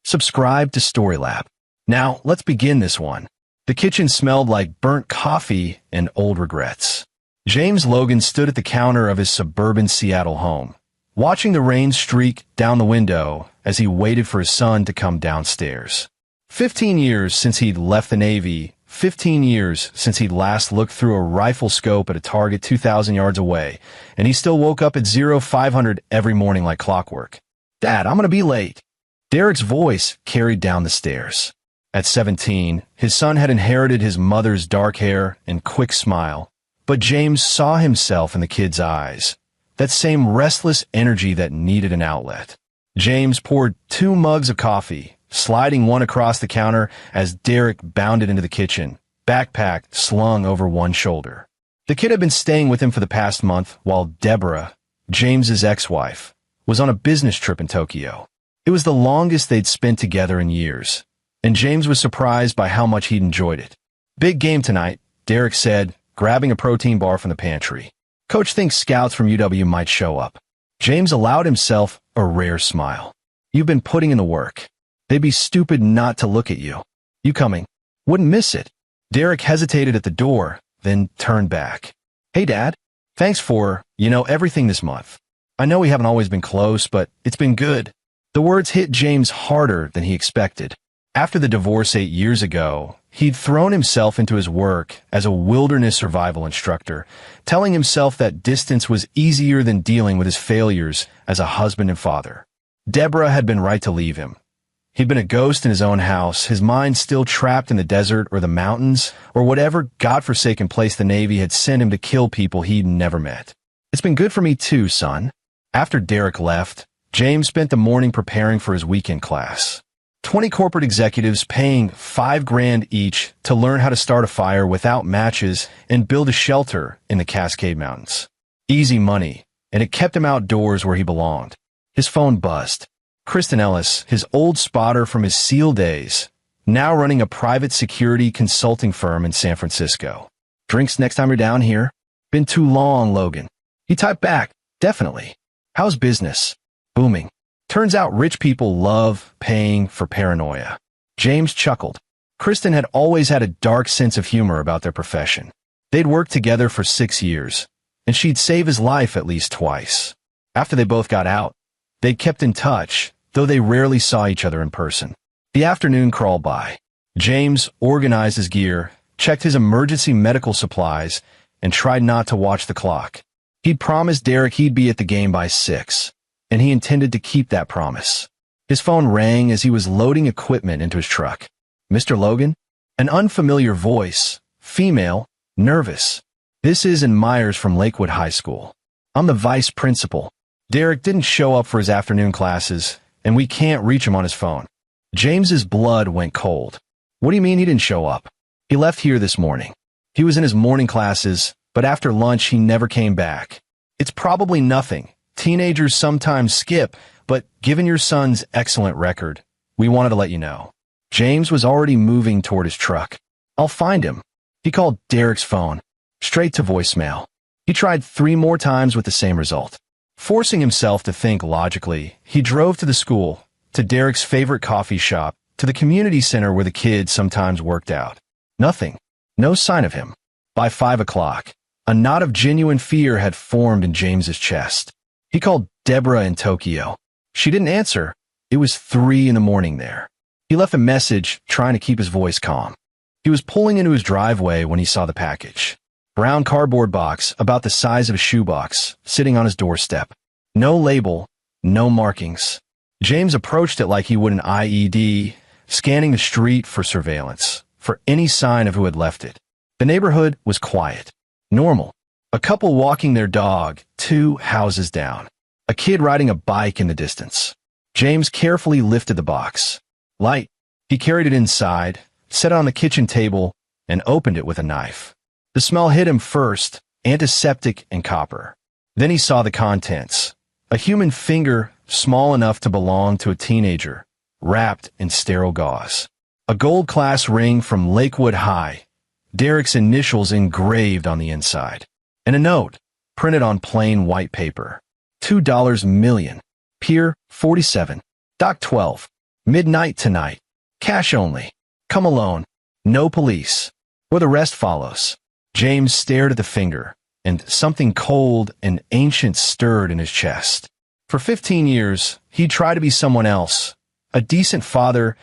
Subscribe to Storylab. Now, let's begin this one. The kitchen smelled like burnt coffee and old regrets. James Logan stood at the counter of his suburban Seattle home, watching the rain streak down the window as he waited for his son to come downstairs. 15 years since he'd left the Navy, 15 years since he'd last looked through a rifle scope at a target 2,000 yards away, and he still woke up at 0500 every morning like clockwork. "Dad, I'm gonna be late." Derek's voice carried down the stairs. At 17, his son had inherited his mother's dark hair and quick smile, but James saw himself in the kid's eyes, that same restless energy that needed an outlet. James poured 2 mugs of coffee, sliding one across the counter as Derek bounded into the kitchen, backpack slung over one shoulder. The kid had been staying with him for the past month while Deborah, James's ex-wife, was on a business trip in Tokyo. It was the longest they'd spent together in years, and James was surprised by how much he'd enjoyed it. "Big game tonight," Derek said, grabbing a protein bar from the pantry. "Coach thinks scouts from UW might show up." James allowed himself a rare smile. "You've been putting in the work. They'd be stupid not to look at you. You coming? Wouldn't miss it." Derek hesitated at the door, then turned back. "Hey, Dad. Thanks for, everything this month. I know we haven't always been close, but it's been good." The words hit James harder than he expected. After the divorce 8 years ago, he'd thrown himself into his work as a wilderness survival instructor, telling himself that distance was easier than dealing with his failures as a husband and father. Deborah had been right to leave him. He'd been a ghost in his own house, his mind still trapped in the desert or the mountains, or whatever godforsaken place the Navy had sent him to kill people he'd never met. "It's been good for me too, son." After Derek left, James spent the morning preparing for his weekend class. 20 corporate executives paying $5,000 each to learn how to start a fire without matches and build a shelter in the Cascade Mountains. Easy money, and it kept him outdoors where he belonged. His phone buzzed. Kristen Ellis, his old spotter from his SEAL days, now running a private security consulting firm in San Francisco. "Drinks next time you're down here?" "Been too long, Logan." He typed back, "Definitely. How's business?" "Booming. Turns out rich people love paying for paranoia." James chuckled. Kristen had always had a dark sense of humor about their profession. They'd worked together for 6 years, and she'd save his life at least twice. After they both got out, they'd kept in touch, though they rarely saw each other in person. The afternoon crawled by. James organized his gear, checked his emergency medical supplies, and tried not to watch the clock. He'd promised Derek he'd be at the game by 6. And he intended to keep that promise. His phone rang as he was loading equipment into his truck. "Mr. Logan?" An unfamiliar voice, female, nervous. "This is Myers from Lakewood High School. I'm the vice principal. Derek didn't show up for his afternoon classes, and we can't reach him on his phone." James's blood went cold. "What do you mean he didn't show up?" "He left here this morning. He was in his morning classes, but after lunch he never came back. It's probably nothing. Teenagers sometimes skip, but given your son's excellent record, we wanted to let you know." James was already moving toward his truck. "I'll find him." He called Derek's phone, straight to voicemail. He tried 3 more times with the same result. Forcing himself to think logically, he drove to the school, to Derek's favorite coffee shop, to the community center where the kids sometimes worked out. Nothing. No sign of him. By 5 o'clock, a knot of genuine fear had formed in James's chest. He called Deborah in Tokyo. She didn't answer. It was 3 in the morning there. He left a message, trying to keep his voice calm. He was pulling into his driveway when he saw the package. Brown cardboard box, about the size of a shoebox, sitting on his doorstep. No label, no markings. James approached it like he would an IED, scanning the street for surveillance, for any sign of who had left it. The neighborhood was quiet. Normal. A couple walking their dog, 2 houses down. A kid riding a bike in the distance. James carefully lifted the box. Light. He carried it inside, set it on the kitchen table, and opened it with a knife. The smell hit him first, antiseptic and copper. Then he saw the contents. A human finger, small enough to belong to a teenager, wrapped in sterile gauze. A gold class ring from Lakewood High, Derek's initials engraved on the inside. And a note, printed on plain white paper. $2 million. Pier 47. Dock 12. Midnight tonight. Cash only. Come alone. No police. Or the rest follows. James stared at the finger, and something cold and ancient stirred in his chest. For 15 years, he'd tried to be someone else. A decent father,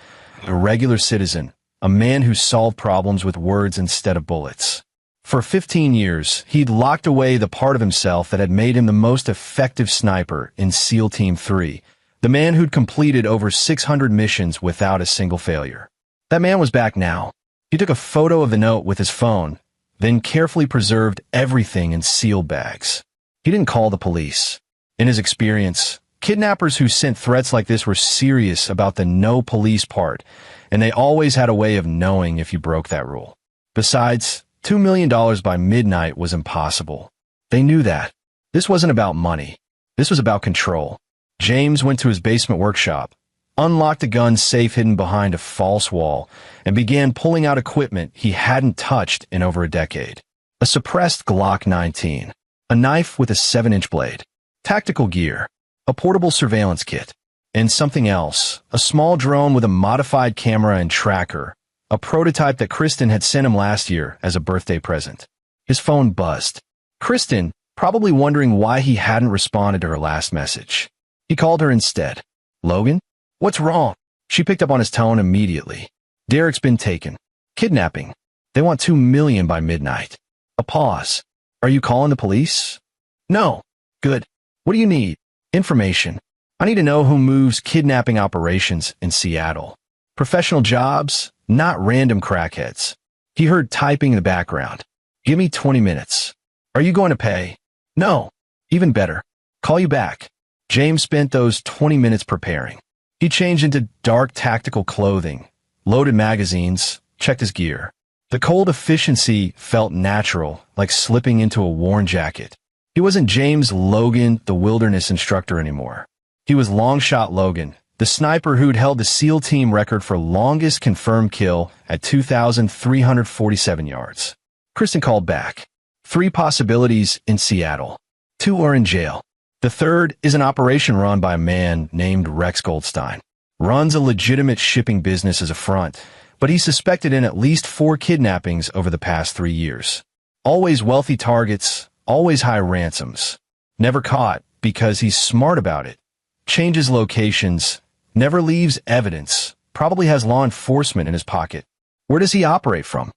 a regular citizen, a man who solved problems with words instead of bullets. For 15 years, he'd locked away the part of himself that had made him the most effective sniper in SEAL Team 3, the man who'd completed over 600 missions without a single failure. That man was back now. He took a photo of the note with his phone, then carefully preserved everything in sealed bags. He didn't call the police. In his experience, kidnappers who sent threats like this were serious about the no police part, and they always had a way of knowing if you broke that rule. Besides, $2 million by midnight was impossible. They knew that. This wasn't about money. This was about control. James went to his basement workshop, unlocked a gun safe hidden behind a false wall, and began pulling out equipment he hadn't touched in over a decade. A suppressed Glock 19, a knife with a 7-inch blade, tactical gear, a portable surveillance kit, and something else, a small drone with a modified camera and tracker, a prototype that Kristen had sent him last year as a birthday present. His phone buzzed. Kristen, probably wondering why he hadn't responded to her last message. He called her instead. Logan? What's wrong? She picked up on his tone immediately. Derek's been taken. Kidnapping. They want $2 million by midnight. A pause. Are you calling the police? No. Good. What do you need? Information. I need to know who moves kidnapping operations in Seattle. Professional jobs, not random crackheads. He heard typing in the background. Give me 20 minutes. Are you going to pay? No. Even better. Call you back. James spent those 20 minutes preparing. He changed into dark tactical clothing, loaded magazines, checked his gear. The cold efficiency felt natural, like slipping into a worn jacket. He wasn't James Logan, the wilderness instructor anymore. He was Longshot Logan, the sniper who'd held the SEAL team record for longest confirmed kill at 2,347 yards. Kristen called back. 3 possibilities in Seattle. 2 are in jail. The third is an operation run by a man named Rex Goldstein. Runs a legitimate shipping business as a front, but he's suspected in at least 4 kidnappings over the past 3 years. Always wealthy targets, always high ransoms. Never caught because he's smart about it. Changes locations, never leaves evidence, probably has law enforcement in his pocket. Where does he operate from?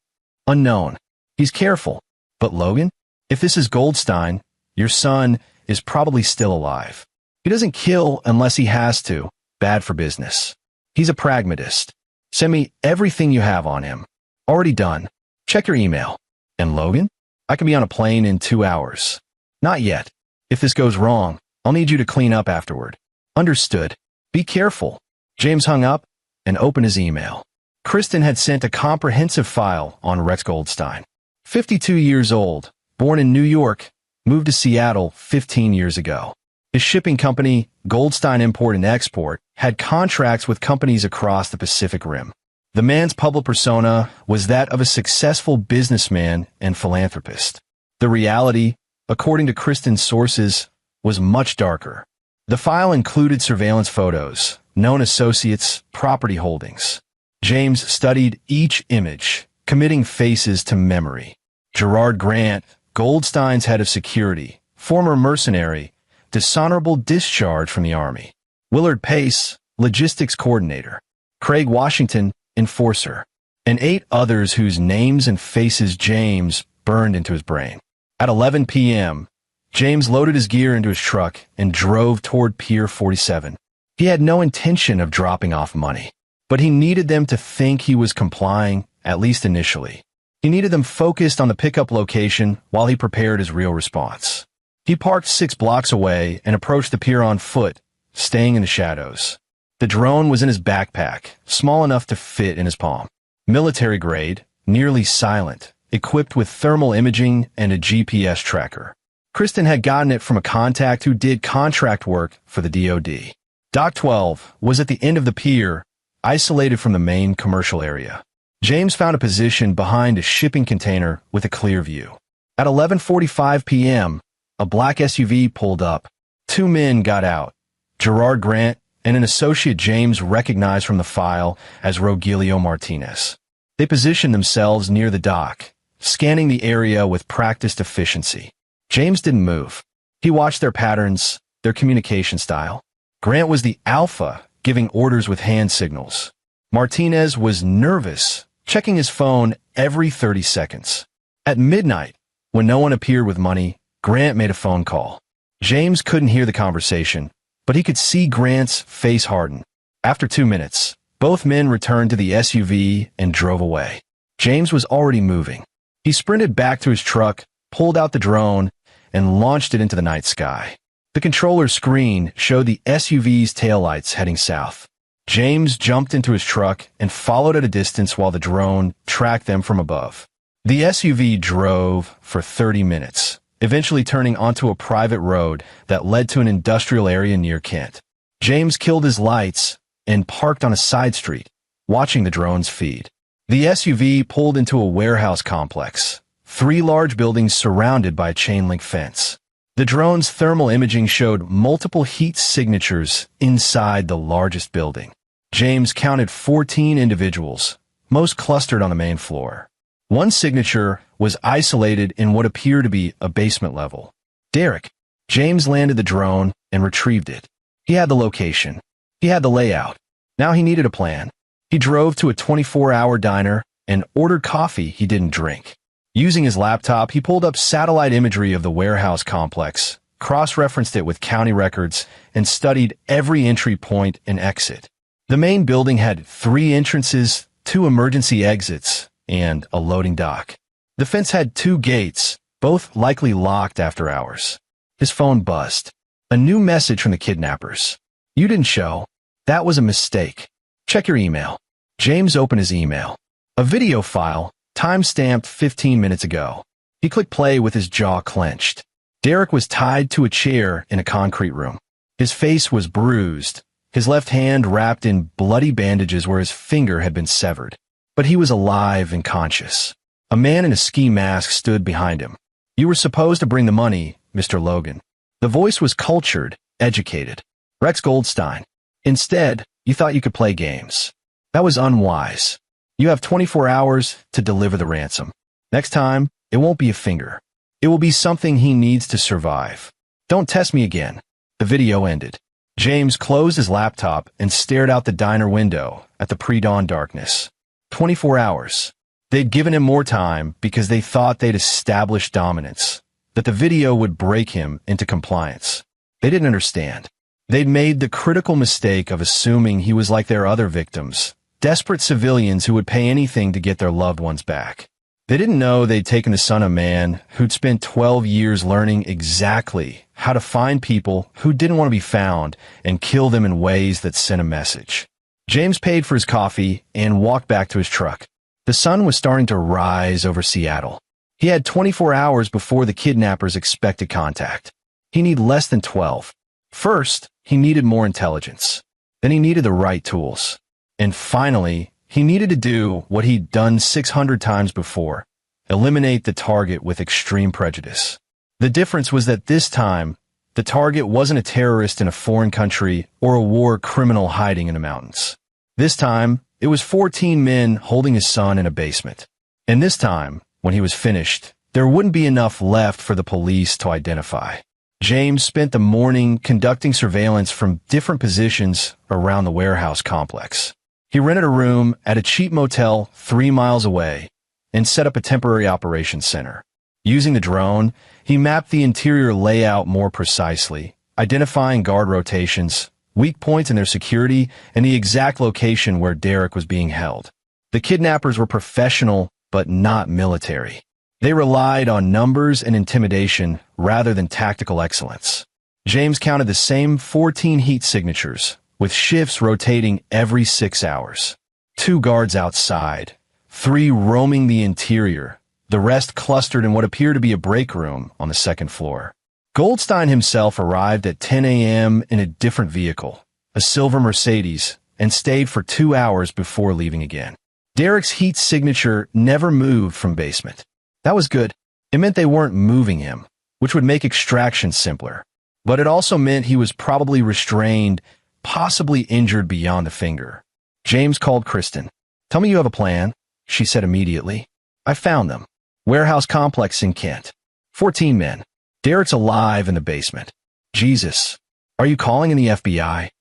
Unknown. He's careful. But Logan, if this is Goldstein, your son is probably still alive. He doesn't kill unless he has to. Bad for business. He's a pragmatist. Send me everything you have on him. Already done. Check your email. And Logan? I can be on a plane in 2 hours. Not yet. If this goes wrong, I'll need you to clean up afterward. Understood. Be careful. James hung up and opened his email. Kristen had sent a comprehensive file on Rex Goldstein. 52 years old, born in New York, moved to Seattle 15 years ago. His shipping company, Goldstein Import and Export, had contracts with companies across the Pacific Rim. The man's public persona was that of a successful businessman and philanthropist. The reality, according to Kristen's sources, was much darker. The file included surveillance photos, known associates, property holdings. James studied each image, committing faces to memory. Gerard Grant, Goldstein's head of security, former mercenary, dishonorable discharge from the Army. Willard Pace, logistics coordinator. Craig Washington, enforcer. And 8 others whose names and faces James burned into his brain. At 11 p.m., James loaded his gear into his truck and drove toward Pier 47. He had no intention of dropping off money, but he needed them to think he was complying, at least initially. He needed them focused on the pickup location while he prepared his real response. He parked 6 blocks away and approached the pier on foot, staying in the shadows. The drone was in his backpack, small enough to fit in his palm. Military grade, nearly silent, equipped with thermal imaging and a GPS tracker. Kristen had gotten it from a contact who did contract work for the DoD. Dock 12 was at the end of the pier, isolated from the main commercial area. James found a position behind a shipping container with a clear view. At 11:45 p.m., a black SUV pulled up. 2 men got out, Gerard Grant and an associate James recognized from the file as Rogelio Martinez. They positioned themselves near the dock, scanning the area with practiced efficiency. James didn't move. He watched their patterns, their communication style. Grant was the alpha, giving orders with hand signals. Martinez was nervous, checking his phone every 30 seconds. At midnight, when no one appeared with money, Grant made a phone call. James couldn't hear the conversation, but he could see Grant's face harden. After 2 minutes, both men returned to the SUV and drove away. James was already moving. He sprinted back to his truck, pulled out the drone, and launched it into the night sky. The controller's screen showed the SUV's taillights heading south. James jumped into his truck and followed at a distance while the drone tracked them from above. The SUV drove for 30 minutes, eventually turning onto a private road that led to an industrial area near Kent. James killed his lights and parked on a side street, watching the drones feed. The SUV pulled into a warehouse complex, 3 large buildings surrounded by a chain-link fence. The drone's thermal imaging showed multiple heat signatures inside the largest building. James counted 14 individuals, most clustered on the main floor. One signature was isolated in what appeared to be a basement level. Derek. James landed the drone and retrieved it. He had the location. He had the layout. Now he needed a plan. He drove to a 24-hour diner and ordered coffee he didn't drink. Using his laptop, he pulled up satellite imagery of the warehouse complex, cross-referenced it with county records, and studied every entry point and exit. The main building had 3 entrances, 2 emergency exits, and a loading dock. The fence had 2 gates, both likely locked after hours. His phone buzzed. A new message from the kidnappers. "You didn't show. That was a mistake. Check your email." James opened his email. A video file, time-stamped 15 minutes ago. He clicked play with his jaw clenched. Derek was tied to a chair in a concrete room. His face was bruised, his left hand wrapped in bloody bandages where his finger had been severed. But he was alive and conscious. A man in a ski mask stood behind him. "You were supposed to bring the money, Mr. Logan." The voice was cultured, educated. "Rex Goldstein. Instead, you thought you could play games. That was unwise. You have 24 hours to deliver the ransom. Next time, it won't be a finger. It will be something he needs to survive. Don't test me again." The video ended. James closed his laptop and stared out the diner window at the pre-dawn darkness. 24 hours. They'd given him more time because they thought they'd established dominance, that the video would break him into compliance. They didn't understand. They'd made the critical mistake of assuming he was like their other victims, desperate civilians who would pay anything to get their loved ones back. They didn't know they'd taken the son of man who'd spent 12 years learning exactly how to find people who didn't want to be found and kill them in ways that sent a message. James paid for his coffee and walked back to his truck. The sun was starting to rise over Seattle. He had 24 hours before the kidnappers expected contact. He needed less than 12. First, he needed more intelligence. Then he needed the right tools. And finally, he needed to do what he'd done 600 times before, eliminate the target with extreme prejudice. The difference was that this time, the target wasn't a terrorist in a foreign country or a war criminal hiding in the mountains. This time, it was 14 men holding his son in a basement. And this time, when he was finished, there wouldn't be enough left for the police to identify. James spent the morning conducting surveillance from different positions around the warehouse complex. He rented a room at a cheap motel 3 miles away and set up a temporary operations center. Using the drone, he mapped the interior layout more precisely, identifying guard rotations, weak points in their security, and the exact location where Derek was being held. The kidnappers were professional, but not military. They relied on numbers and intimidation rather than tactical excellence. James counted the same 14 heat signatures, with shifts rotating every 6 hours. 2 guards outside, 3 roaming the interior, the rest clustered in what appeared to be a break room on the second floor. Goldstein himself arrived at 10 a.m. in a different vehicle, a silver Mercedes, and stayed for 2 hours before leaving again. Derek's heat signature never moved from basement. That was good. It meant they weren't moving him, which would make extraction simpler. But it also meant he was probably restrained, possibly injured beyond the finger. James called Kristen. "Tell me you have a plan," she said immediately. "I found them. Warehouse complex in Kent. 14 men. Derek's alive in the basement." "Jesus. Are you calling in the FBI?"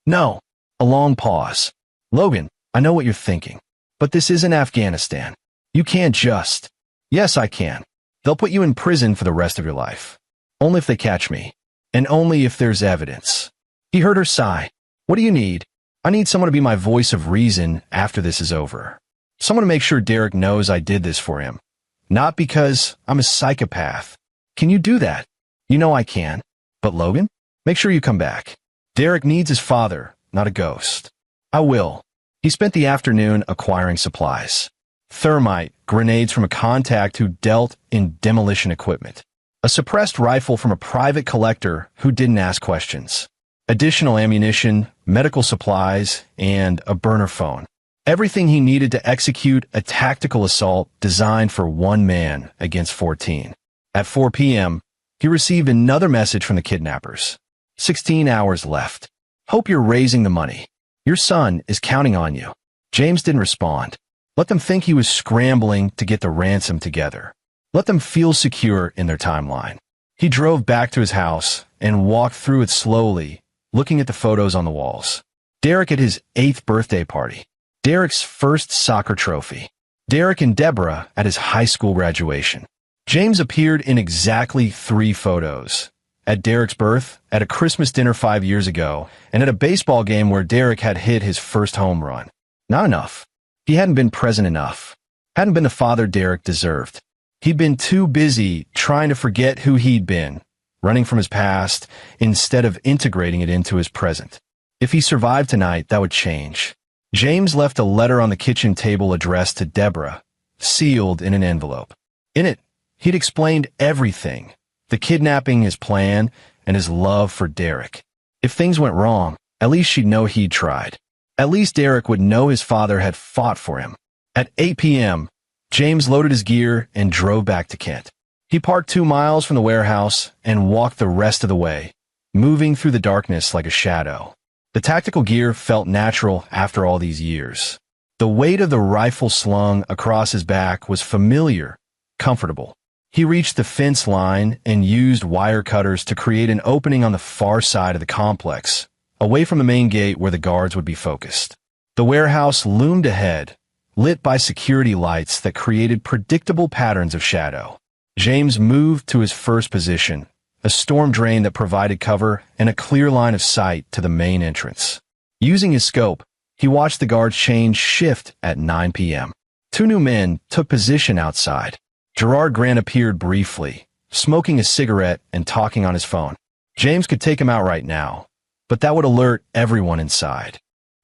"No." A long pause. "Logan, I know what you're thinking. But this isn't Afghanistan. You can't just—" "Yes, I can. They'll put you in prison for the rest of your life. Only if they catch me. And only if there's evidence." He heard her sigh. "What do you need?" "I need someone to be my voice of reason after this is over. Someone to make sure Derek knows I did this for him. Not because I'm a psychopath." "Can you do that?" "You know I can. But Logan, make sure you come back. Derek needs his father, not a ghost." "I will." He spent the afternoon acquiring supplies. Thermite, grenades from a contact who dealt in demolition equipment. A suppressed rifle from a private collector who didn't ask questions. Additional ammunition, medical supplies, and a burner phone. Everything he needed to execute a tactical assault designed for one man against 14. At 4 p.m., he received another message from the kidnappers. 16 hours left. "Hope you're raising the money. Your son is counting on you." James didn't respond. Let them think he was scrambling to get the ransom together. Let them feel secure in their timeline. He drove back to his house and walked through it slowly, looking at the photos on the walls. Derek at his 8th birthday party. Derek's first soccer trophy. Derek and Deborah at his high school graduation. James appeared in exactly 3 photos. At Derek's birth, at a Christmas dinner 5 years ago, and at a baseball game where Derek had hit his first home run. Not enough. He hadn't been present enough. Hadn't been the father Derek deserved. He'd been too busy trying to forget who he'd been, running from his past, instead of integrating it into his present. If he survived tonight, that would change. James left a letter on the kitchen table addressed to Deborah, sealed in an envelope. In it, he'd explained everything. The kidnapping, his plan, and his love for Derek. If things went wrong, at least she'd know he'd tried. At least Derek would know his father had fought for him. At 8 p.m., James loaded his gear and drove back to Kent. He parked 2 miles from the warehouse and walked the rest of the way, moving through the darkness like a shadow. The tactical gear felt natural after all these years. The weight of the rifle slung across his back was familiar, comfortable. He reached the fence line and used wire cutters to create an opening on the far side of the complex, away from the main gate where the guards would be focused. The warehouse loomed ahead, lit by security lights that created predictable patterns of shadow. James moved to his first position, a storm drain that provided cover and a clear line of sight to the main entrance. Using his scope, he watched the guards change shift at 9 p.m. 2 new men took position outside. Gerard Grant appeared briefly, smoking a cigarette and talking on his phone. James could take him out right now, but that would alert everyone inside.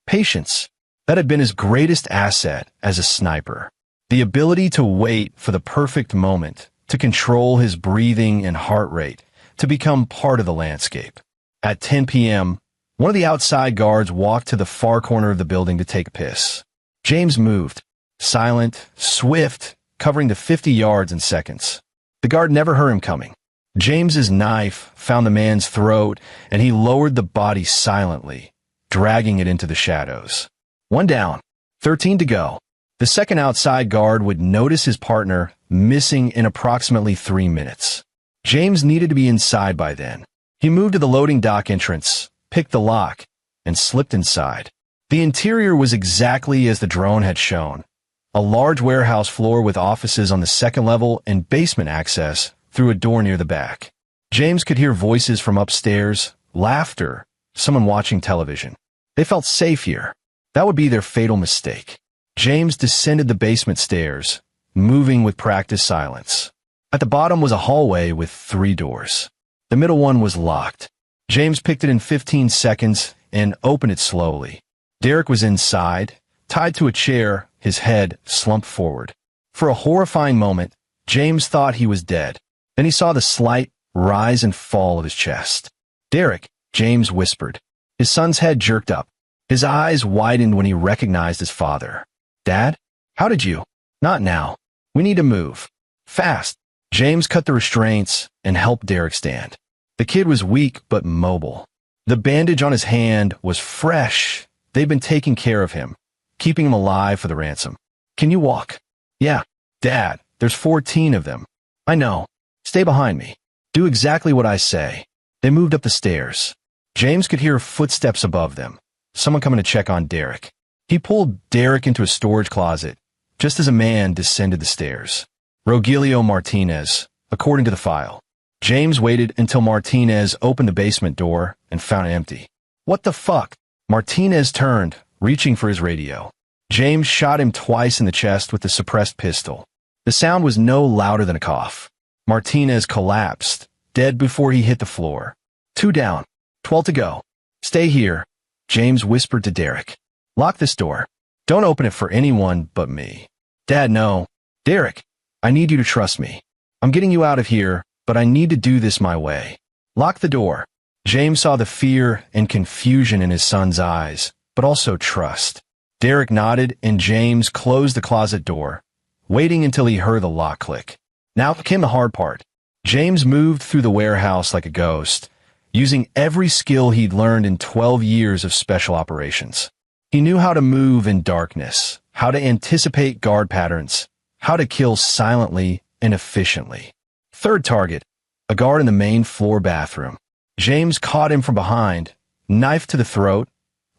Patience. That had been his greatest asset as a sniper. The ability to wait for the perfect moment, to control his breathing and heart rate, to become part of the landscape. At 10 p.m., one of the outside guards walked to the far corner of the building to take a piss. James moved, silent, swift, covering the 50 yards in seconds. The guard never heard him coming. James's knife found the man's throat, and he lowered the body silently, dragging it into the shadows. 1 down, 13 to go. The second outside guard would notice his partner missing in approximately 3 minutes. James needed to be inside by then. He moved to the loading dock entrance, picked the lock, and slipped inside. The interior was exactly as the drone had shown. A large warehouse floor with offices on the second level and basement access through a door near the back. James could hear voices from upstairs, laughter, someone watching television. They felt safe here. That would be their fatal mistake. James descended the basement stairs, moving with practiced silence. At the bottom was a hallway with 3 doors. The middle one was locked. James picked it in 15 seconds and opened it slowly. Derek was inside, tied to a chair, his head slumped forward. For a horrifying moment, James thought he was dead. Then he saw the slight rise and fall of his chest. "Derek," James whispered. His son's head jerked up. His eyes widened when he recognized his father. "Dad? How did you?" "Not now. We need to move. Fast." James cut the restraints and helped Derek stand. The kid was weak but mobile. The bandage on his hand was fresh. They'd been taking care of him, keeping him alive for the ransom. Can you walk? Yeah, Dad, there's 14 of them. I know. Stay behind me. Do exactly what I say. They moved up the stairs. James could hear footsteps above them. Someone coming to check on Derek. He pulled Derek into a storage closet, just as a man descended the stairs. Rogelio Martinez, according to the file. James waited until Martinez opened the basement door and found it empty. What the fuck? Martinez turned, reaching for his radio. James shot him twice in the chest with the suppressed pistol. The sound was no louder than a cough. Martinez collapsed, dead before he hit the floor. 2 down. 12 to go. Stay here, James whispered to Derek. Lock this door. Don't open it for anyone but me. Dad, no. Derek, I need you to trust me. I'm getting you out of here, but I need to do this my way. Lock the door. James saw the fear and confusion in his son's eyes, but also trust. Derek nodded and James closed the closet door, waiting until he heard the lock click. Now came the hard part. James moved through the warehouse like a ghost, using every skill he'd learned in 12 years of special operations. He knew how to move in darkness, how to anticipate guard patterns, how to kill silently and efficiently. Third target, a guard in the main floor bathroom. James caught him from behind, knife to the throat,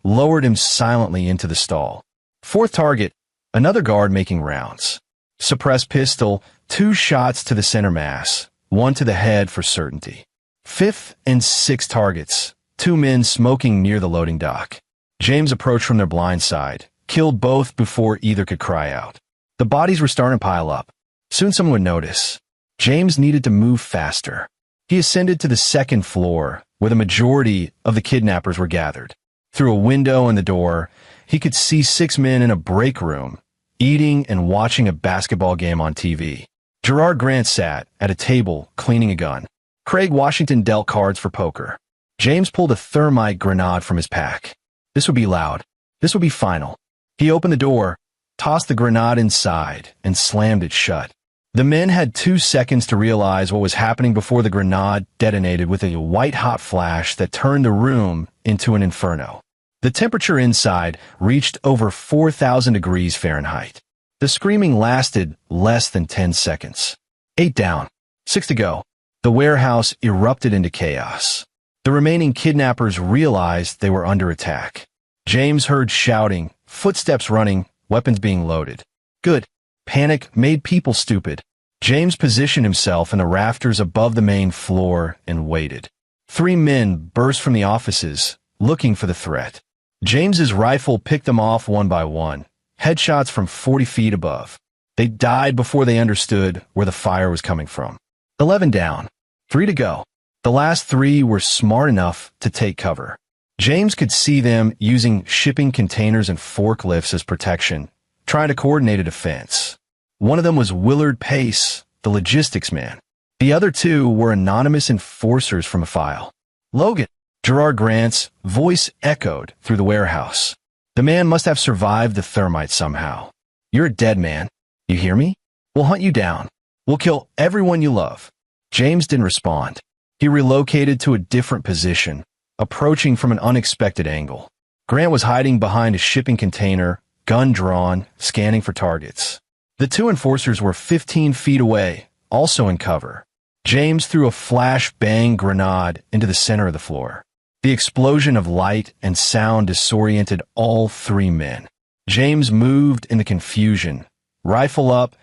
lowered him silently into the stall. Fourth target, another guard making rounds. Suppressed pistol, 2 shots to the center mass, 1 to the head for certainty. Fifth and sixth targets, 2 men smoking near the loading dock. James approached from their blind side, killed both before either could cry out. The bodies were starting to pile up. Soon someone would notice. James needed to move faster. He ascended to the 2nd floor, where the majority of the kidnappers were gathered. Through a window in the door, he could see 6 men in a break room, eating and watching a basketball game on TV. Gerard Grant sat at a table cleaning a gun. Craig Washington dealt cards for poker. James pulled a thermite grenade from his pack. This would be loud. This would be final. He opened the door, tossed the grenade inside, and slammed it shut. The men had 2 seconds to realize what was happening before the grenade detonated with a white-hot flash that turned the room into an inferno. The temperature inside reached over 4,000 degrees Fahrenheit. The screaming lasted less than 10 seconds. 8 down. 6 to go. The warehouse erupted into chaos. The remaining kidnappers realized they were under attack. James heard shouting, footsteps running, weapons being loaded. Good. Panic made people stupid. James positioned himself in the rafters above the main floor and waited. 3 men burst from the offices, looking for the threat. James's rifle picked them off one by one, headshots from 40 feet above. They died before they understood where the fire was coming from. 11 down. 3 to go. The last 3 were smart enough to take cover. James could see them using shipping containers and forklifts as protection, trying to coordinate a defense. One of them was Willard Pace, the logistics man. The other 2 were anonymous enforcers from a file. Logan, Gerard Grant's voice echoed through the warehouse. The man must have survived the thermite somehow. You're a dead man. You hear me? We'll hunt you down. We'll kill everyone you love. James didn't respond. He relocated to a different position, approaching from an unexpected angle. Grant was hiding behind a shipping container, gun drawn, scanning for targets. The 2 enforcers were 15 feet away, also in cover. James threw a flash-bang grenade into the center of the floor. The explosion of light and sound disoriented all 3 men. James moved in the confusion, rifle up,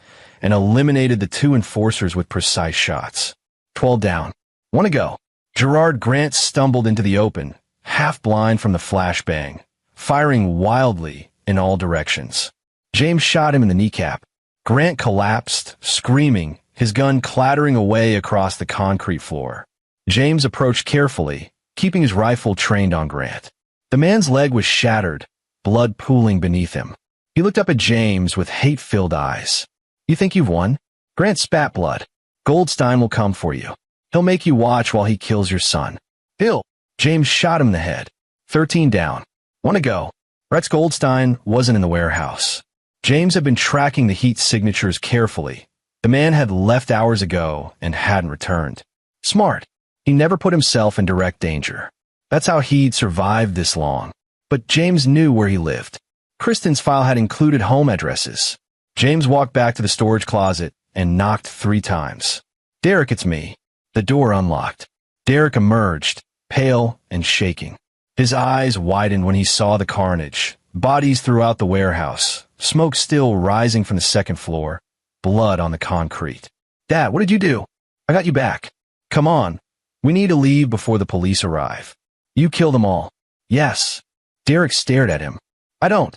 and eliminated the 2 enforcers with precise shots. 12 down. 1 to go. Gerard Grant stumbled into the open, half blind from the flashbang, firing wildly in all directions. James shot him in the kneecap. Grant collapsed, screaming, his gun clattering away across the concrete floor. James approached carefully, keeping his rifle trained on Grant. The man's leg was shattered, blood pooling beneath him. He looked up at James with hate-filled eyes. You think you've won? Grant spat blood. Goldstein will come for you. He'll make you watch while he kills your son. Bill. James shot him in the head. 13 down. 1 to go. Rex Goldstein wasn't in the warehouse. James had been tracking the heat signatures carefully. The man had left hours ago and hadn't returned. Smart. He never put himself in direct danger. That's how he'd survived this long. But James knew where he lived. Kristen's file had included home addresses. James walked back to the storage closet and knocked 3 times. "Derek, it's me." The door unlocked. Derek emerged, pale and shaking. His eyes widened when he saw the carnage. Bodies throughout the warehouse, smoke still rising from the second floor, blood on the concrete. "Dad, what did you do?" "I got you back." "Come on. We need to leave before the police arrive." "You killed them all." "Yes." Derek stared at him. "I don't."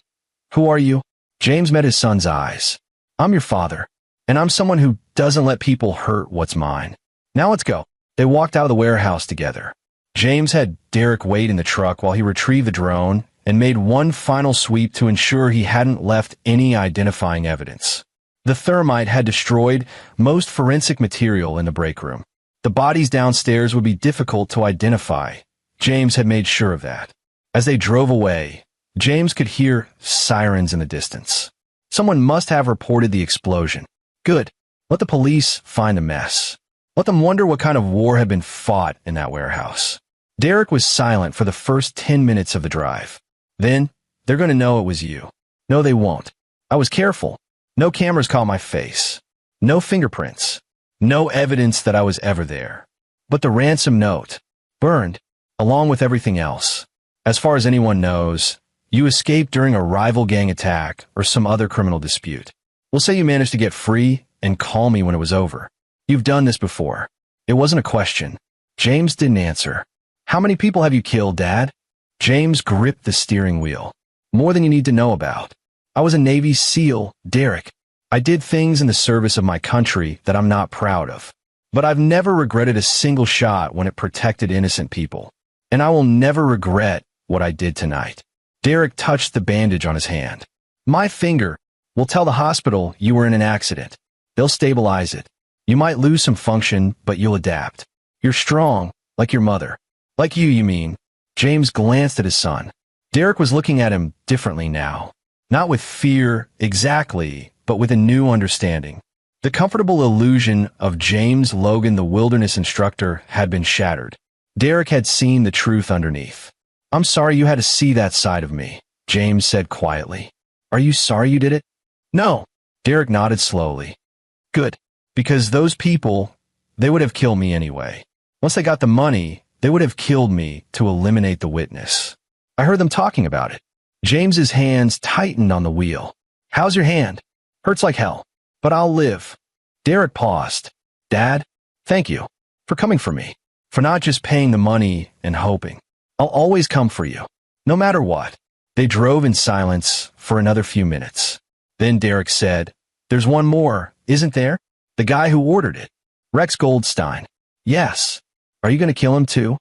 "Who are you?" James met his son's eyes. "I'm your father, and I'm someone who doesn't let people hurt what's mine. Now let's go." They walked out of the warehouse together. James had Derek wait in the truck while he retrieved the drone and made one final sweep to ensure he hadn't left any identifying evidence. The thermite had destroyed most forensic material in the break room. The bodies downstairs would be difficult to identify. James had made sure of that. As they drove away, James could hear sirens in the distance. Someone must have reported the explosion. Good. Let the police find the mess. Let them wonder what kind of war had been fought in that warehouse. Derek was silent for the first 10 minutes of the drive. "Then, they're going to know it was you." "No, they won't. I was careful. No cameras caught my face. No fingerprints. No evidence that I was ever there. But the ransom note, burned, along with everything else. As far as anyone knows, you escaped during a rival gang attack or some other criminal dispute. We'll say you managed to get free and call me when it was over. You've done this before." It wasn't a question. James didn't answer. "How many people have you killed, Dad?" James gripped the steering wheel. "More than you need to know about. I was a Navy SEAL, Derek. I did things in the service of my country that I'm not proud of. But I've never regretted a single shot when it protected innocent people. And I will never regret what I did tonight." Derek touched the bandage on his hand. "My finger. We'll tell the hospital you were in an accident. They'll stabilize it. You might lose some function, but you'll adapt. You're strong, like your mother." "Like you mean?" James glanced at his son. Derek was looking at him differently now. Not with fear, exactly, but with a new understanding. The comfortable illusion of James Logan, the wilderness instructor, had been shattered. Derek had seen the truth underneath. "I'm sorry you had to see that side of me," James said quietly. "Are you sorry you did it?" "No." Derek nodded slowly. "Good. Because those people, they would have killed me anyway. Once they got the money, they would have killed me to eliminate the witness. I heard them talking about it." James's hands tightened on the wheel. "How's your hand?" "Hurts like hell, but I'll live." Derek paused. "Dad, thank you for coming for me, for not just paying the money and hoping. I'll always come for you, no matter what." They drove in silence for another few minutes. Then Derek said, "There's one more, isn't there? The guy who ordered it. Rex Goldstein." "Yes." "Are you going to kill him too?"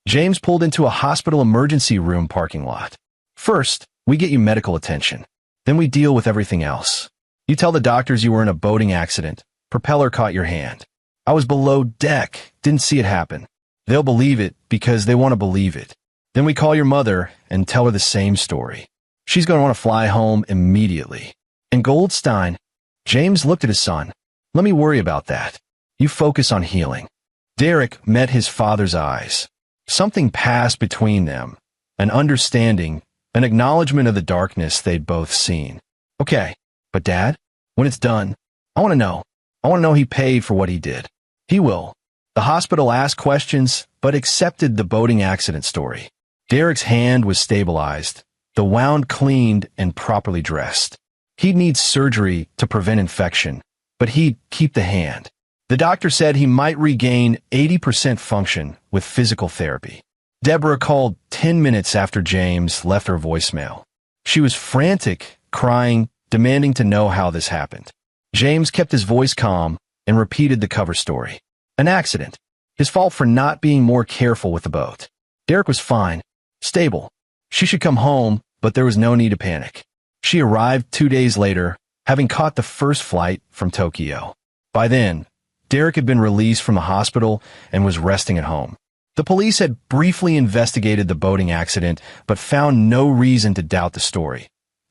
James pulled into a hospital emergency room parking lot. "First, we get you medical attention. Then we deal with everything else. You tell the doctors you were in a boating accident. Propeller caught your hand. I was below deck, didn't see it happen. They'll believe it because they want to believe it. Then we call your mother and tell her the same story. She's going to want to fly home immediately. And Goldstein," James looked at his son. "Let me worry about that. You focus on healing." Derek met his father's eyes. Something passed between them, an understanding, an acknowledgement of the darkness they'd both seen. "Okay, but Dad, when it's done, I want to know. I want to know he paid for what he did." "He will." The hospital asked questions, but accepted the boating accident story. Derek's hand was stabilized, the wound cleaned and properly dressed. He'd need surgery to prevent infection, but he'd keep the hand. The doctor said he might regain 80% function with physical therapy. Deborah called 10 minutes after James left her voicemail. She was frantic, crying, demanding to know how this happened. James kept his voice calm and repeated the cover story. An accident. His fault for not being more careful with the boat. Derek was fine, stable. She should come home, but there was no need to panic. She arrived 2 days later, having caught the first flight from Tokyo. By then, Derek had been released from the hospital and was resting at home. The police had briefly investigated the boating accident, but found no reason to doubt the story.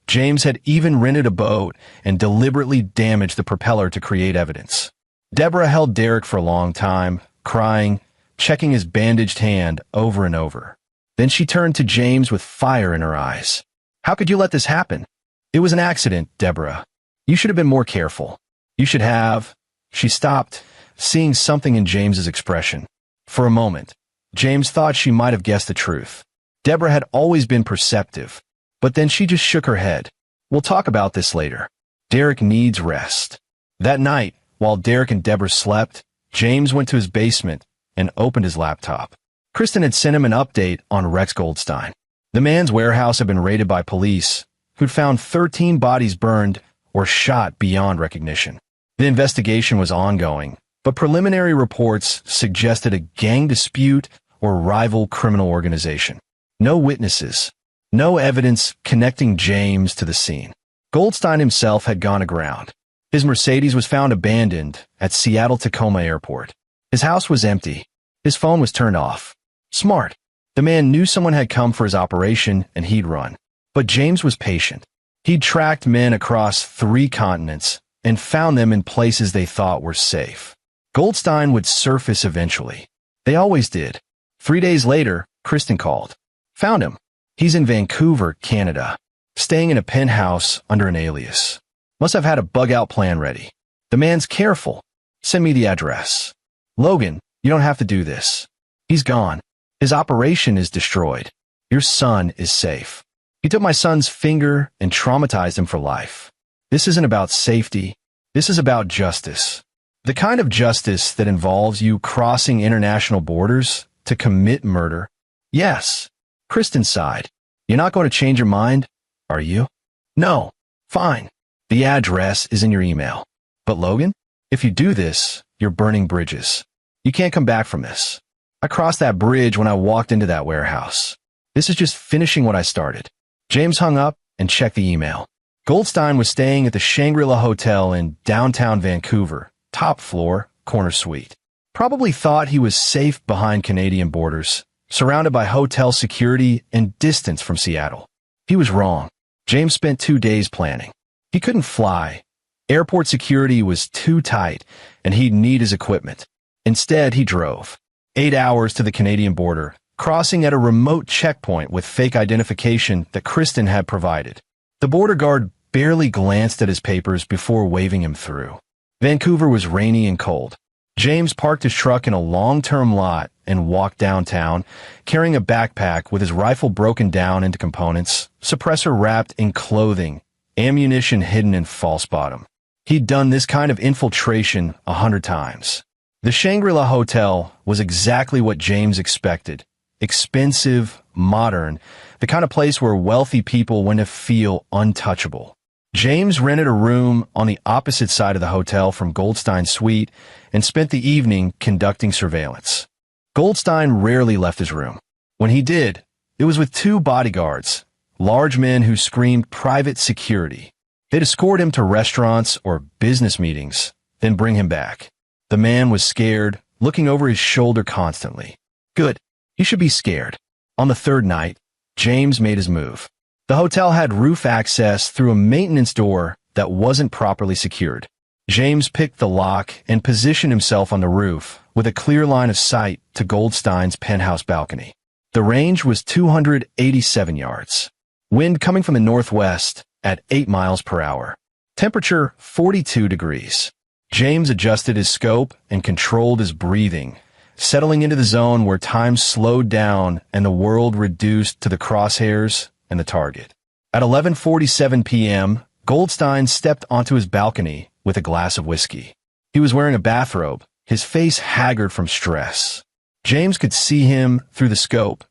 James had even rented a boat and deliberately damaged the propeller to create evidence. Deborah held Derek for a long time, crying, checking his bandaged hand over and over. Then she turned to James with fire in her eyes. How could you let this happen? It was an accident, Deborah. You should have been more careful. You should have. She stopped, seeing something in James's expression. For a moment, James thought she might have guessed the truth. Deborah had always been perceptive, but then she just shook her head. We'll talk about this later. Derek needs rest. That night, while Derek and Deborah slept, James went to his basement and opened his laptop. Kristen had sent him an update on Rex Goldstein. The man's warehouse had been raided by police, who'd found 13 bodies burned or shot beyond recognition. The investigation was ongoing, but preliminary reports suggested a gang dispute or rival criminal organization. No witnesses, no evidence connecting James to the scene. Goldstein himself had gone aground. His Mercedes was found abandoned at Seattle-Tacoma Airport. His house was empty. His phone was turned off. Smart. The man knew someone had come for his operation and he'd run. But James was patient. He'd tracked men across 3 continents and found them in places they thought were safe. Goldstein would surface eventually. They always did. 3 days later, Kristen called. Found him. He's in Vancouver, Canada, staying in a penthouse under an alias. Must have had a bug-out plan ready. The man's careful. Send me the address. Logan, you don't have to do this. He's gone. His operation is destroyed. Your son is safe. He took my son's finger and traumatized him for life. This isn't about safety. This is about justice. The kind of justice that involves you crossing international borders to commit murder. Yes. Kristen sighed. You're not going to change your mind, are you? No. Fine. The address is in your email. But Logan, if you do this, you're burning bridges. You can't come back from this. I crossed that bridge when I walked into that warehouse. This is just finishing what I started. James hung up and checked the email. Goldstein was staying at the Shangri-La Hotel in downtown Vancouver, top floor, corner suite. Probably thought he was safe behind Canadian borders, surrounded by hotel security and distance from Seattle. He was wrong. James spent 2 days planning. He couldn't fly. Airport security was too tight, and he'd need his equipment. Instead, he drove 8 hours to the Canadian border, crossing at a remote checkpoint with fake identification that Kristen had provided. The border guard barely glanced at his papers before waving him through. Vancouver was rainy and cold. James parked his truck in a long-term lot and walked downtown, carrying a backpack with his rifle broken down into components, suppressor wrapped in clothing, ammunition hidden in false bottom. He'd done this kind of infiltration 100 times. The Shangri-La Hotel was exactly what James expected. Expensive, modern, the kind of place where wealthy people went to feel untouchable. James rented a room on the opposite side of the hotel from Goldstein's suite and spent the evening conducting surveillance. Goldstein rarely left his room. When he did, it was with 2 bodyguards, large men who screamed private security. They'd escort him to restaurants or business meetings, then bring him back. The man was scared, looking over his shoulder constantly. Good. He should be scared. On the 3rd night, James made his move. The hotel had roof access through a maintenance door that wasn't properly secured. James picked the lock and positioned himself on the roof with a clear line of sight to Goldstein's penthouse balcony. The range was 287 yards. Wind coming from the northwest at 8 miles per hour. Temperature 42 degrees. James adjusted his scope and controlled his breathing, settling into the zone where time slowed down and the world reduced to the crosshairs and the target. At 11:47 p.m., Goldstein stepped onto his balcony with a glass of whiskey. He was wearing a bathrobe, his face haggard from stress. James could see him through the scope,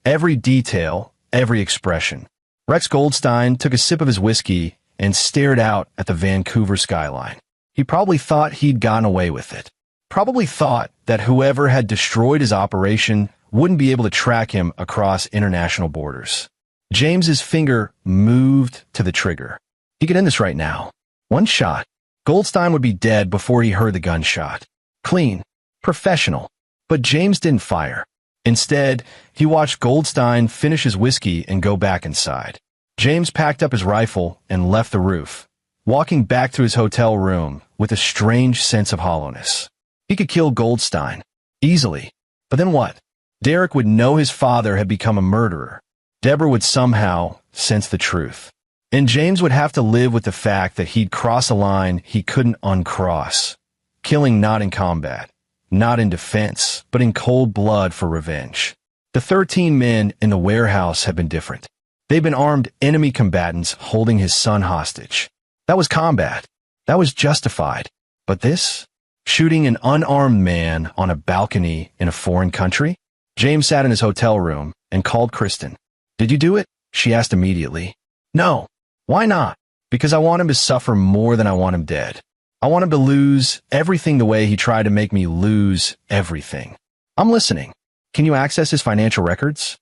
every detail, every expression. Rex Goldstein took a sip of his whiskey and stared out at the Vancouver skyline. He probably thought he'd gotten away with it. Probably thought that whoever had destroyed his operation wouldn't be able to track him across international borders. James's finger moved to the trigger. He could end this right now. One shot. Goldstein would be dead before he heard the gunshot. Clean. Professional. But James didn't fire. Instead, he watched Goldstein finish his whiskey and go back inside. James packed up his rifle and left the roof, walking back to his hotel room with a strange sense of hollowness. He could kill Goldstein. Easily. But then what? Derek would know his father had become a murderer. Deborah would somehow sense the truth. And James would have to live with the fact that he'd crossed a line he couldn't uncross. Killing not in combat, not in defense, but in cold blood for revenge. The 13 men in the warehouse had been different. They'd been armed enemy combatants holding his son hostage. That was combat. That was justified. But this? Shooting an unarmed man on a balcony in a foreign country? James sat in his hotel room and called Kristen. "Did you do it?" she asked immediately. "No." "Why not?" "Because I want him to suffer more than I want him dead. I want him to lose everything the way he tried to make me lose everything." "I'm listening. Can you access his financial records?"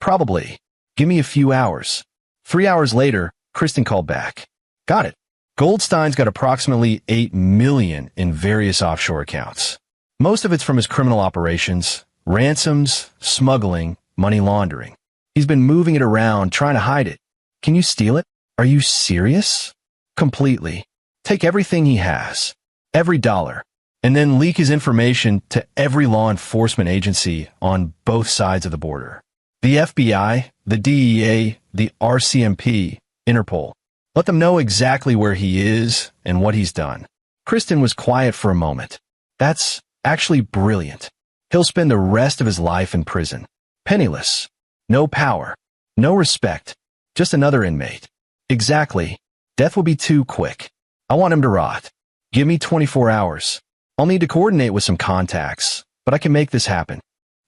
"Probably. Give me a few hours." 3 hours later, Kristen called back. "Got it. Goldstein's got approximately $8 million in various offshore accounts. Most of it's from his criminal operations, ransoms, smuggling, money laundering. He's been moving it around, trying to hide it. Can you steal it? Are you serious?" "Completely. Take everything he has, every dollar, and then leak his information to every law enforcement agency on both sides of the border. The FBI, the DEA, the RCMP, Interpol. Let them know exactly where he is and what he's done." Kristen was quiet for a moment. "That's actually brilliant. He'll spend the rest of his life in prison. Penniless. No power. No respect. Just another inmate." "Exactly. Death will be too quick. I want him to rot. Give me 24 hours. I'll need to coordinate with some contacts, but I can make this happen."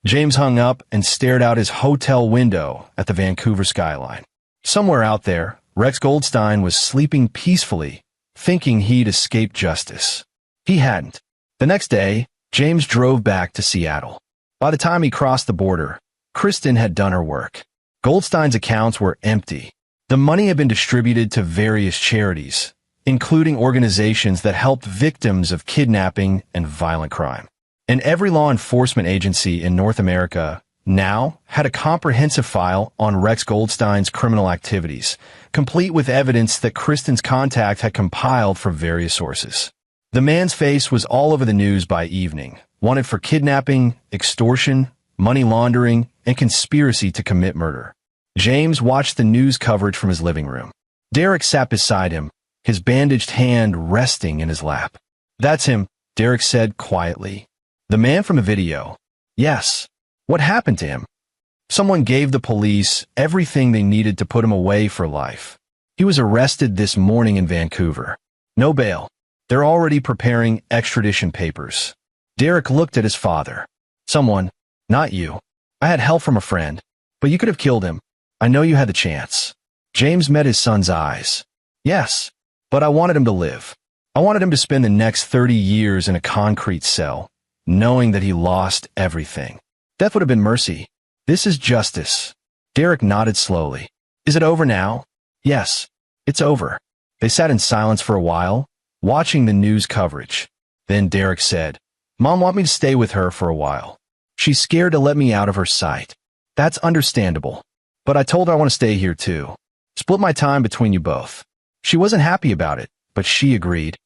James hung up and stared out his hotel window at the Vancouver skyline. Somewhere out there, Rex Goldstein was sleeping peacefully, thinking he'd escaped justice. He hadn't. The next day, James drove back to Seattle. By the time he crossed the border, Kristen had done her work. Goldstein's accounts were empty. The money had been distributed to various charities, including organizations that helped victims of kidnapping and violent crime. And every law enforcement agency in North America now had a comprehensive file on Rex Goldstein's criminal activities, complete with evidence that Kristen's contact had compiled from various sources. The man's face was all over the news by evening, wanted for kidnapping, extortion, money laundering, and conspiracy to commit murder. James watched the news coverage from his living room. Derek sat beside him, his bandaged hand resting in his lap. "That's him," Derek said quietly. "The man from the video." "Yes." "What happened to him?" "Someone gave the police everything they needed to put him away for life. He was arrested this morning in Vancouver. No bail. They're already preparing extradition papers." Derek looked at his father. "Someone, not you. I had help from a friend, but you could have killed him. I know you had the chance." James met his son's eyes. "Yes, but I wanted him to live. I wanted him to spend the next 30 years in a concrete cell, knowing that he lost everything. Death would have been mercy. This is justice." Derek nodded slowly. "Is it over now?" "Yes, it's over." They sat in silence for a while, watching the news coverage. Then Derek said, "Mom want me to stay with her for a while. She's scared to let me out of her sight." "That's understandable. But I told her I want to stay here too. Split my time between you both." She wasn't happy about it, but she agreed.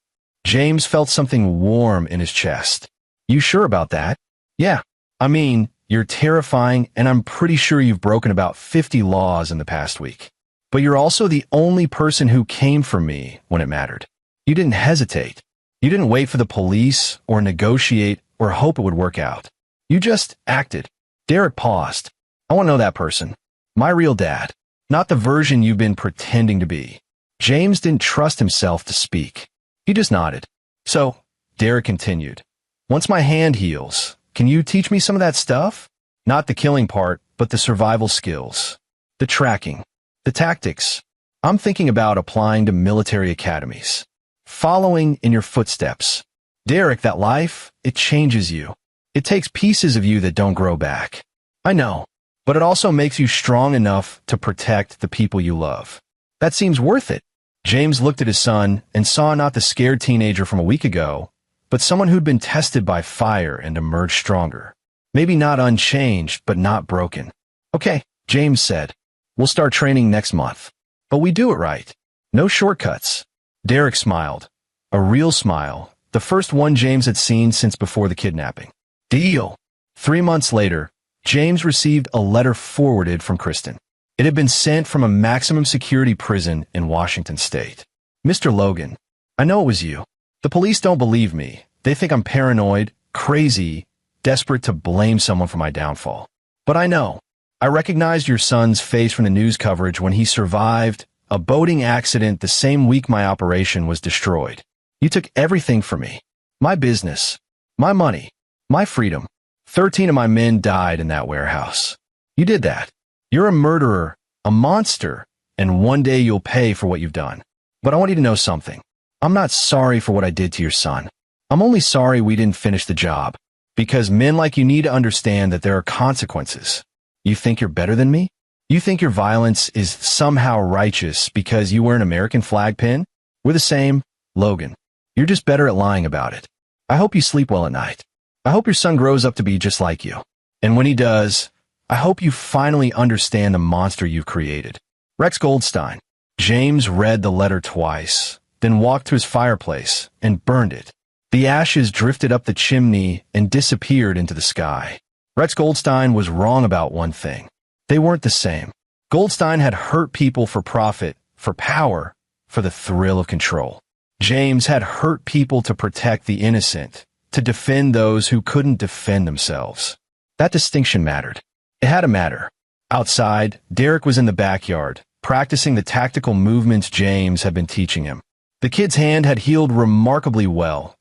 James felt something warm in his chest. "You sure about that?" "Yeah. I mean, you're terrifying, and I'm pretty sure you've broken about 50 laws in the past week. But you're also the only person who came for me when it mattered. You didn't hesitate. You didn't wait for the police or negotiate or hope it would work out. You just acted." Derek paused. "I want to know that person. My real dad. Not the version you've been pretending to be." James didn't trust himself to speak. He just nodded. "So," Derek continued, "once my hand heals, can you teach me some of that stuff? Not the killing part, but the survival skills. The tracking. The tactics. I'm thinking about applying to military academies. Following in your footsteps. Derek, that life, it changes you. It takes pieces of you that don't grow back. I know, but it also makes you strong enough to protect the people you love. That seems worth it." James looked at his son and saw not the scared teenager from a week ago, but someone who'd been tested by fire and emerged stronger. Maybe not unchanged, but not broken. "Okay," James said. "We'll start training next month. But we do it right. No shortcuts." Derek smiled. A real smile, the first one James had seen since before the kidnapping. "Deal." 3 months later, James received a letter forwarded from Kristen. It had been sent from a maximum security prison in Washington state. Mr. Logan, I know it was you. The police don't believe me. They think I'm paranoid, crazy, desperate to blame someone for my downfall. But I know. I recognized your son's face from the news coverage when he survived a boating accident the same week my operation was destroyed. You took everything from me. My business, my money, my freedom. 13 of my men died in that warehouse. You did that. You're a murderer, a monster, and one day you'll pay for what you've done. But I want you to know something. I'm not sorry for what I did to your son. I'm only sorry we didn't finish the job. Because men like you need to understand that there are consequences. You think you're better than me? You think your violence is somehow righteous because you wear an American flag pin? We're the same, Logan. You're just better at lying about it. I hope you sleep well at night. I hope your son grows up to be just like you. And when he does, I hope you finally understand the monster you've created. Rex Goldstein. James read the letter twice, then walked to his fireplace and burned it. The ashes drifted up the chimney and disappeared into the sky. Rex Goldstein was wrong about one thing. They weren't the same. Goldstein had hurt people for profit, for power, for the thrill of control. James had hurt people to protect the innocent, to defend those who couldn't defend themselves. That distinction mattered. It had to matter. Outside, Derek was in the backyard, practicing the tactical movements James had been teaching him. The kid's hand had healed remarkably well.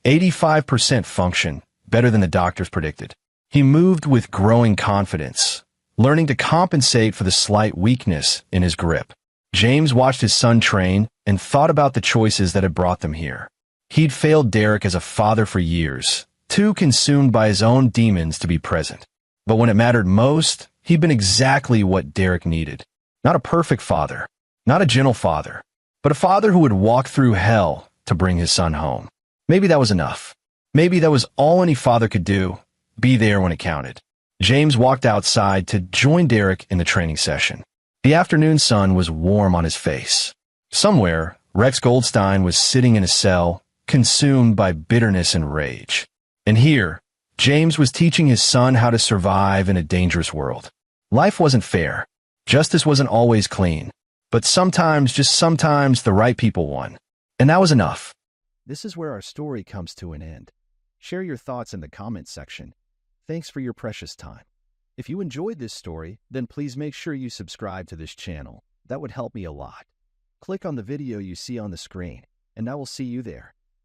85% function, better than the doctors predicted. He moved with growing confidence, learning to compensate for the slight weakness in his grip. James watched his son train and thought about the choices that had brought them here. He'd failed Derek as a father for years, too consumed by his own demons to be present. But when it mattered most, he'd been exactly what Derek needed. Not a perfect father, not a gentle father, but a father who would walk through hell to bring his son home. Maybe that was enough. Maybe that was all any father could do, be there when it counted. James walked outside to join Derek in the training session. The afternoon sun was warm on his face. Somewhere, Rex Goldstein was sitting in a cell, consumed by bitterness and rage. And here, James was teaching his son how to survive in a dangerous world. Life wasn't fair. Justice wasn't always clean. But sometimes, just sometimes, the right people won. And that was enough. This is where our story comes to an end. Share your thoughts in the comments section. Thanks for your precious time. If you enjoyed this story, then please make sure you subscribe to this channel. That would help me a lot. Click on the video you see on the screen, and I will see you there.